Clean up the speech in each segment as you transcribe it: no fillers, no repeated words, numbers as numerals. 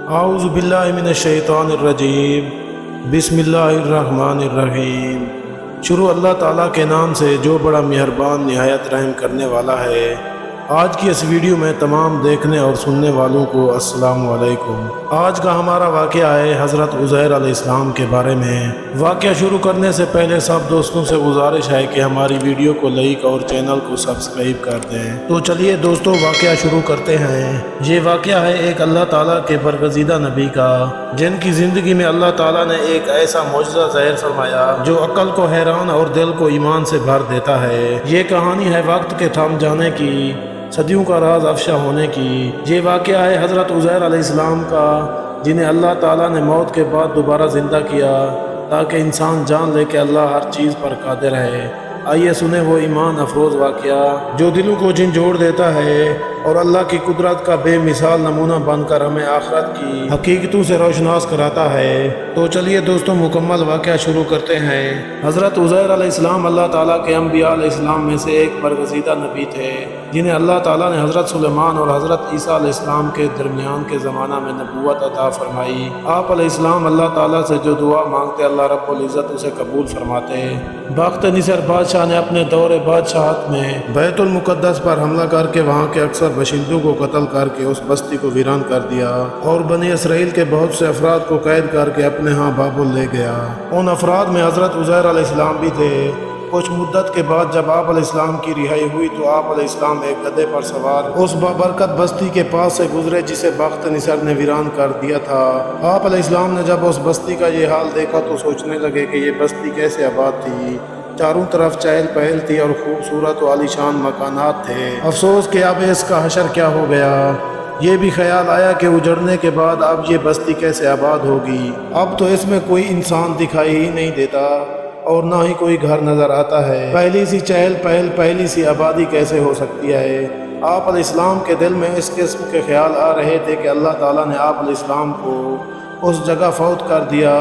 اعوذ باللہ من الشیطان الرجیم بسم اللہ الرحمن الرحیم۔ شروع اللہ تعالیٰ کے نام سے جو بڑا مہربان نہایت رحم کرنے والا ہے۔ آج کی اس ویڈیو میں تمام دیکھنے اور سننے والوں کو السلام علیکم۔ آج کا ہمارا واقعہ ہے حضرت عزیر علیہ السلام کے بارے میں۔ واقعہ شروع کرنے سے پہلے سب دوستوں سے گزارش ہے کہ ہماری ویڈیو کو لائک اور چینل کو سبسکرائب کر دیں۔ تو چلیے دوستوں واقعہ شروع کرتے ہیں۔ یہ واقعہ ہے ایک اللہ تعالیٰ کے برگزیدہ نبی کا، جن کی زندگی میں اللہ تعالیٰ نے ایک ایسا معجزہ ظاہر فرمایا جو عقل کو حیران اور دل کو ایمان سے بھر دیتا ہے۔ یہ کہانی ہے وقت کے تھم جانے کی، صدیوں کا راز افشا ہونے کی۔ یہ واقعہ ہے حضرت عزیر علیہ السلام کا، جنہیں اللہ تعالیٰ نے موت کے بعد دوبارہ زندہ کیا تاکہ انسان جان لے کہ اللہ ہر چیز پر قادر ہے۔ آئیے سنیں وہ ایمان افروز واقعہ جو دلوں کو جھنجھوڑ دیتا ہے اور اللہ کی قدرت کا بے مثال نمونہ بن کر ہمیں آخرت کی حقیقتوں سے روشناس کراتا ہے۔ تو چلیے دوستوں مکمل واقعہ شروع کرتے ہیں۔ حضرت عزیر علیہ السلام اللہ تعالیٰ کے انبیاء علیہ السلام میں سے ایک برگزیدہ نبی تھے، جنہیں اللہ تعالیٰ نے حضرت سلیمان اور حضرت عیسیٰ علیہ السلام کے درمیان کے زمانہ میں نبوت عطا فرمائی۔ آپ علیہ السلام اللہ تعالیٰ سے جو دعا مانگتے اللہ رب العزت اسے قبول فرماتے۔ بخت نصر بادشاہ نے اپنے دور بادشاہت میں بیت المقدس پر حملہ کر کے وہاں کے اکثر باشندوں کو قتل کر کے اس بستی کو ویران کر دیا اور بنی اسرائیل کے بہت سے افراد کو قید کر کے اپنے ہاں بابل لے گیا۔ ان افراد میں حضرت عزیر علیہ السلام بھی تھے۔ کچھ مدت کے بعد جب آپ علیہ السلام کی رہائی ہوئی تو آپ علیہ السلام ایک گدھے پر سوار اس بابرکت بستی کے پاس سے گزرے جسے بخت نصر نے ویران کر دیا تھا۔ آپ علیہ السلام نے جب اس بستی کا یہ حال دیکھا تو سوچنے لگے کہ یہ بستی کیسے آباد تھی۔ چاروں طرف چہل پہل تھی اور خوبصورت و عالیشان مکانات تھے۔ افسوس کہ اب اس کا حشر کیا ہو گیا۔ یہ بھی خیال آیا کہ اجڑنے کے بعد اب یہ بستی کیسے آباد ہوگی۔ اب تو اس میں کوئی انسان دکھائی ہی نہیں دیتا اور نہ ہی کوئی گھر نظر آتا ہے۔ پہلی سی چہل پہل، پہلی سی آبادی کیسے ہو سکتی ہے؟ آپ علیہ السلام کے دل میں اس قسم کے خیال آ رہے تھے کہ اللہ تعالیٰ نے آپ علیہ السلام کو اس جگہ فوت کر دیا۔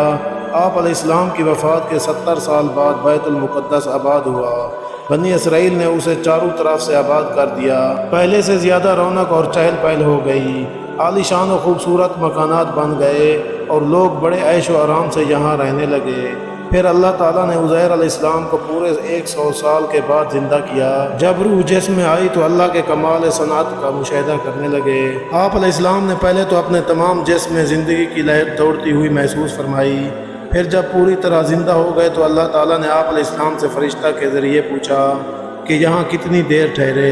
آپ علیہ السلام کی وفات کے 70 سال بعد بیت المقدس آباد ہوا۔ بنی اسرائیل نے اسے چاروں طرف سے آباد کر دیا۔ پہلے سے زیادہ رونق اور چہل پہل ہو گئی، عالیشان و خوبصورت مکانات بن گئے اور لوگ بڑے عیش و آرام سے یہاں رہنے لگے۔ پھر اللہ تعالیٰ نے عزیر علیہ السلام کو پورے 100 سال کے بعد زندہ کیا۔ جب روح جسم میں آئی تو اللہ کے کمال صنعت کا مشاہدہ کرنے لگے۔ آپ علیہ السلام نے پہلے تو اپنے تمام جسم میں زندگی کی لہر دوڑتی ہوئی محسوس فرمائی۔ پھر جب پوری طرح زندہ ہو گئے تو اللہ تعالیٰ نے آپ علیہ السلام سے فرشتہ کے ذریعے پوچھا کہ یہاں کتنی دیر ٹھہرے؟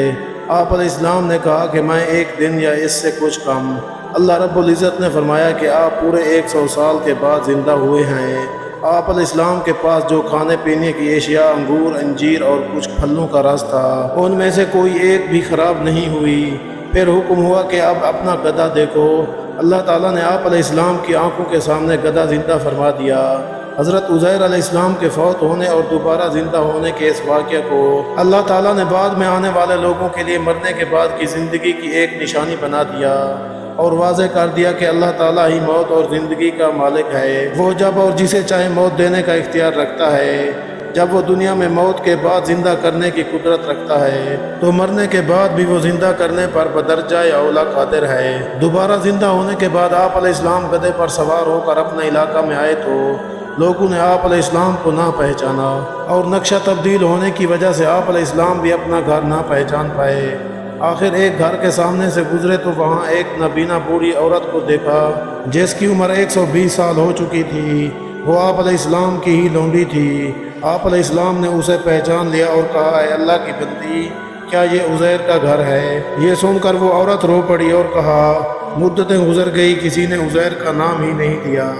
آپ علیہ السلام نے کہا کہ میں 1 دن یا اس سے کچھ کم۔ اللہ رب العزت نے فرمایا کہ آپ پورے 100 سال کے بعد زندہ ہوئے ہیں۔ آپ علیہ السلام کے پاس جو کھانے پینے کی اشیاء، انگور، انجیر اور کچھ پھلوں کا رس تھا، ان میں سے کوئی ایک بھی خراب نہیں ہوئی۔ پھر حکم ہوا کہ اب اپنا گدھا دیکھو۔ اللہ تعالیٰ نے آپ علیہ السلام کی آنکھوں کے سامنے گدھا زندہ فرما دیا۔ حضرت عزیر علیہ السلام کے فوت ہونے اور دوبارہ زندہ ہونے کے اس واقعہ کو اللہ تعالیٰ نے بعد میں آنے والے لوگوں کے لیے مرنے کے بعد کی زندگی کی ایک نشانی بنا دیا اور واضح کر دیا کہ اللہ تعالیٰ ہی موت اور زندگی کا مالک ہے۔ وہ جب اور جسے چاہے موت دینے کا اختیار رکھتا ہے۔ جب وہ دنیا میں موت کے بعد زندہ کرنے کی قدرت رکھتا ہے تو مرنے کے بعد بھی وہ زندہ کرنے پر بدرجہ اولا قادر ہے۔ دوبارہ زندہ ہونے کے بعد آپ علیہ السلام گدھے پر سوار ہو کر اپنے علاقہ میں آئے تو لوگوں نے آپ علیہ السلام کو نہ پہچانا اور نقشہ تبدیل ہونے کی وجہ سے آپ علیہ السلام بھی اپنا گھر نہ پہچان پائے۔ آخر ایک گھر کے سامنے سے گزرے تو وہاں ایک نابینا بوڑھی عورت کو دیکھا جس کی عمر 120 سال ہو چکی تھی۔ وہ آپ علیہ السلام کی ہی لونڈی تھی۔ آپ علیہ السلام نے اسے پہچان لیا اور کہا، اے اللہ کی بندی، کیا یہ عزیر کا گھر ہے؟ یہ سن کر وہ عورت رو پڑی اور کہا، مدتیں گزر گئی، کسی نے عزیر کا نام ہی نہیں لیا،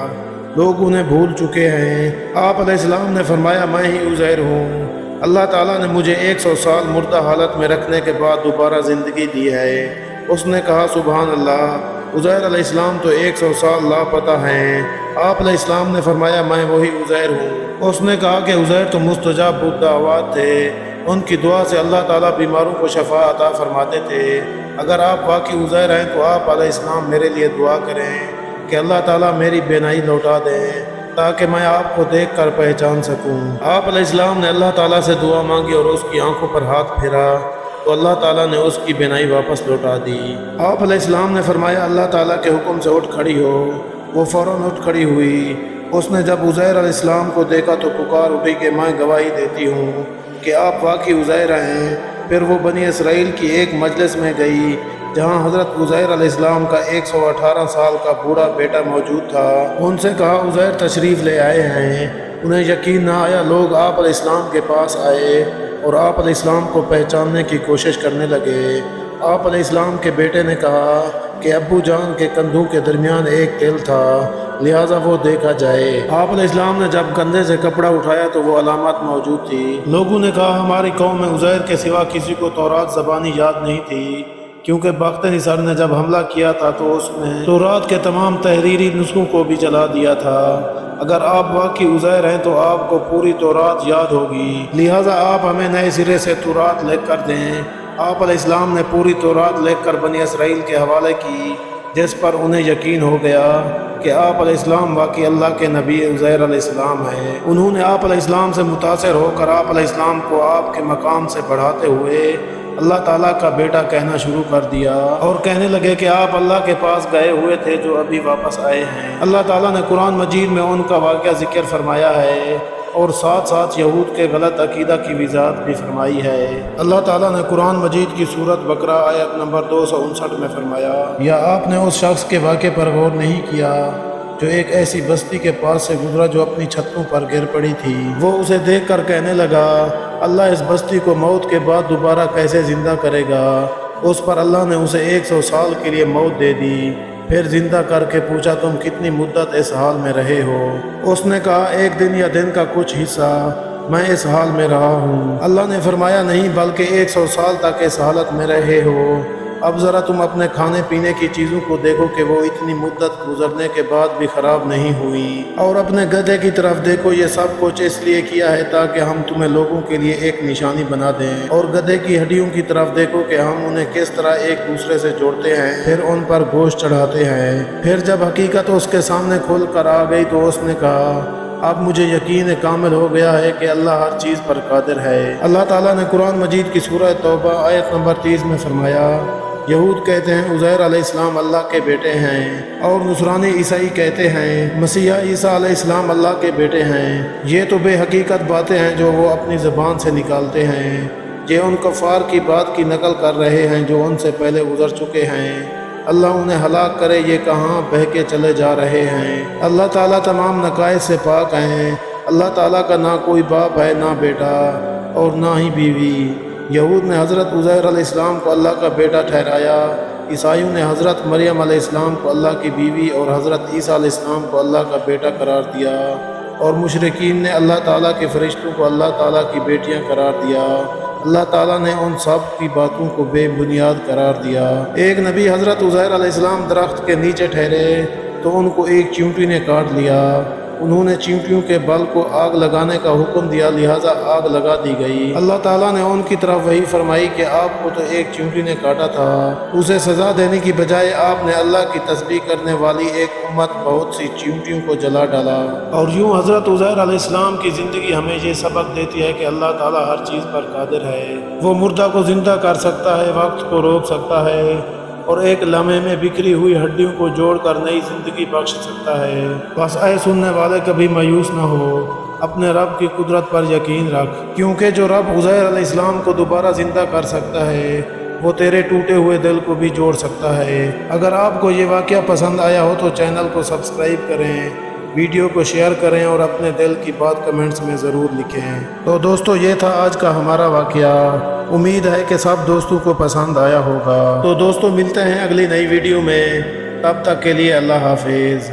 لوگ انہیں بھول چکے ہیں۔ آپ علیہ السلام نے فرمایا، میں ہی عزیر ہوں۔ اللہ تعالیٰ نے مجھے 100 سال مردہ حالت میں رکھنے کے بعد دوبارہ زندگی دی ہے۔ اس نے کہا، سبحان اللہ، عزیر علیہ السلام تو 100 سال لاپتہ ہیں۔ آپ علیہ السلام نے فرمایا، میں وہی عزیر ہوں۔ اس نے کہا کہ عزیر تو مستجاب الدعوات تھے، ان کی دعا سے اللہ تعالیٰ بیماروں کو شفا عطا فرماتے تھے۔ اگر آپ واقعی عزیر ہیں تو آپ علیہ السلام میرے لیے دعا کریں کہ اللہ تعالیٰ میری بینائی لوٹا دیں تاکہ میں آپ کو دیکھ کر پہچان سکوں۔ آپ علیہ السلام نے اللہ تعالیٰ سے دعا مانگی اور اس کی آنکھوں پر ہاتھ پھیرا تو اللہ تعالیٰ نے اس کی بینائی واپس لوٹا دی۔ آپ علیہ السلام نے فرمایا اللہ تعالیٰ کے حکم سے اٹھ کھڑی ہو۔ وہ فوراً اٹھ کھڑی ہوئی۔ اس نے جب عزیر علیہ السلام کو دیکھا تو پکار اٹھی کہ میں گواہی دیتی ہوں کہ آپ واقعی عزیر ہیں۔ پھر وہ بنی اسرائیل کی ایک مجلس میں گئی جہاں حضرت عزیر علیہ السلام کا 118 سال کا بوڑھا بیٹا موجود تھا۔ ان سے کہا عزیر تشریف لے آئے ہیں۔ انہیں یقین نہ آیا۔ لوگ آپ علیہ السلام کے پاس آئے اور آپ علیہ السلام کو پہچاننے کی کوشش کرنے لگے۔ آپ علیہ السلام کے بیٹے نے کہا کہ ابو جان کے کندھوں کے درمیان ایک تل تھا، لہٰذا وہ دیکھا جائے۔ آپ علیہ السلام نے جب کندھے سے کپڑا اٹھایا تو وہ علامت موجود تھی۔ لوگوں نے کہا ہماری قوم میں عزیر کے سوا کسی کو تورات زبانی یاد نہیں تھی، کیونکہ بخت نصر نے جب حملہ کیا تھا تو اس میں تورات کے تمام تحریری نسخوں کو بھی جلا دیا تھا۔ اگر آپ واقعی عزیر ہیں تو آپ کو پوری تورات یاد ہوگی، لہٰذا آپ ہمیں نئے سرے سے تورات لکھ کر دیں۔ آپ علیہ السلام نے پوری تورات لکھ کر بنی اسرائیل کے حوالے کی، جس پر انہیں یقین ہو گیا کہ آپ علیہ السلام واقعی اللہ کے نبی عزیر علیہ السلام ہیں۔ انہوں نے آپ علیہ السلام سے متاثر ہو کر آپ علیہ السلام کو آپ کے مقام سے بڑھاتے ہوئے اللہ تعالیٰ کا بیٹا کہنا شروع کر دیا اور کہنے لگے کہ آپ اللہ کے پاس گئے ہوئے تھے جو ابھی واپس آئے ہیں۔ اللہ تعالیٰ نے قرآن مجید میں ان کا واقعہ ذکر فرمایا ہے اور ساتھ ساتھ یہود کے غلط عقیدہ کی وضاحت بھی فرمائی ہے۔ اللہ تعالیٰ نے قرآن مجید کی سورت بقرہ آیت نمبر 259 میں فرمایا، یا آپ نے اس شخص کے واقعے پر غور نہیں کیا جو ایک ایسی بستی کے پاس سے گزرا جو اپنی چھتوں پر گر پڑی تھی۔ وہ اسے دیکھ کر کہنے لگا اللہ اس بستی کو موت کے بعد دوبارہ کیسے زندہ کرے گا؟ اس پر اللہ نے اسے 100 سال کے لیے موت دے دی۔ پھر زندہ کر کے پوچھا تم کتنی مدت اس حال میں رہے ہو؟ اس نے کہا 1 دن یا دن کا کچھ حصہ میں اس حال میں رہا ہوں۔ اللہ نے فرمایا نہیں بلکہ 100 سال تک اس حالت میں رہے ہو۔ اب ذرا تم اپنے کھانے پینے کی چیزوں کو دیکھو کہ وہ اتنی مدت گزرنے کے بعد بھی خراب نہیں ہوئی، اور اپنے گدھے کی طرف دیکھو، یہ سب کچھ اس لیے کیا ہے تاکہ ہم تمہیں لوگوں کے لیے ایک نشانی بنا دیں، اور گدھے کی ہڈیوں کی طرف دیکھو کہ ہم انہیں کس طرح ایک دوسرے سے جوڑتے ہیں پھر ان پر گوشت چڑھاتے ہیں۔ پھر جب حقیقت اس کے سامنے کھل کر آ گئی تو اس نے کہا اب مجھے یقین کامل ہو گیا ہے کہ اللہ ہر چیز پر قادر ہے۔ اللہ تعالیٰ نے قرآن مجید کی سورہ توبہ آیت نمبر 30 میں فرمایا، یہود کہتے ہیں عزیر علیہ السلام اللہ کے بیٹے ہیں، اور نصرانی عیسائی کہتے ہیں مسیح عیسیٰ علیہ السلام اللہ کے بیٹے ہیں۔ یہ تو بے حقیقت باتیں ہیں جو وہ اپنی زبان سے نکالتے ہیں۔ یہ ان کفار کی بات کی نقل کر رہے ہیں جو ان سے پہلے گزر چکے ہیں۔ اللہ انہیں ہلاک کرے، یہ کہاں بہہ کے چلے جا رہے ہیں۔ اللہ تعالیٰ تمام نقائص سے پاک ہیں۔ اللہ تعالیٰ کا نہ کوئی باپ ہے، نہ بیٹا، اور نہ ہی بیوی۔ یہود نے حضرت عزیر علیہ السلام کو اللہ کا بیٹا ٹھہرایا، عیسائیوں نے حضرت مریم علیہ السلام کو اللہ کی بیوی اور حضرت عیسیٰ علیہ السلام کو اللہ کا بیٹا قرار دیا، اور مشرکین نے اللہ تعالیٰ کے فرشتوں کو اللہ تعالیٰ کی بیٹیاں قرار دیا۔ اللہ تعالیٰ نے ان سب کی باتوں کو بے بنیاد قرار دیا۔ ایک نبی حضرت عزیر علیہ السلام درخت کے نیچے ٹھہرے تو ان کو ایک چیونٹی نے کاٹ لیا۔ انہوں نے چیونٹیوں کے بل کو آگ لگانے کا حکم دیا، لہٰذا آگ لگا دی گئی۔ اللہ تعالیٰ نے ان کی طرف وحی فرمائی کہ آپ کو تو ایک چیونٹی نے کاٹا تھا، اسے سزا دینے کی بجائے آپ نے اللہ کی تسبیح کرنے والی ایک امت بہت سی چیونٹیوں کو جلا ڈالا۔ اور یوں حضرت عزیر علیہ السلام کی زندگی ہمیں یہ سبق دیتی ہے کہ اللہ تعالیٰ ہر چیز پر قادر ہے۔ وہ مردہ کو زندہ کر سکتا ہے، وقت کو روک سکتا ہے، اور ایک لمحے میں بکھری ہوئی ہڈیوں کو جوڑ کر نئی زندگی بخش سکتا ہے۔ بس اے سننے والے کبھی مایوس نہ ہو، اپنے رب کی قدرت پر یقین رکھ، کیونکہ جو رب عزیر علیہ السلام کو دوبارہ زندہ کر سکتا ہے وہ تیرے ٹوٹے ہوئے دل کو بھی جوڑ سکتا ہے۔ اگر آپ کو یہ واقعہ پسند آیا ہو تو چینل کو سبسکرائب کریں، ویڈیو کو شیئر کریں اور اپنے دل کی بات کمنٹس میں ضرور لکھیں۔ تو دوستو یہ تھا آج کا ہمارا واقعہ، امید ہے کہ سب دوستوں کو پسند آیا ہوگا۔ تو دوستو ملتے ہیں اگلی نئی ویڈیو میں، تب تک کے لیے اللہ حافظ۔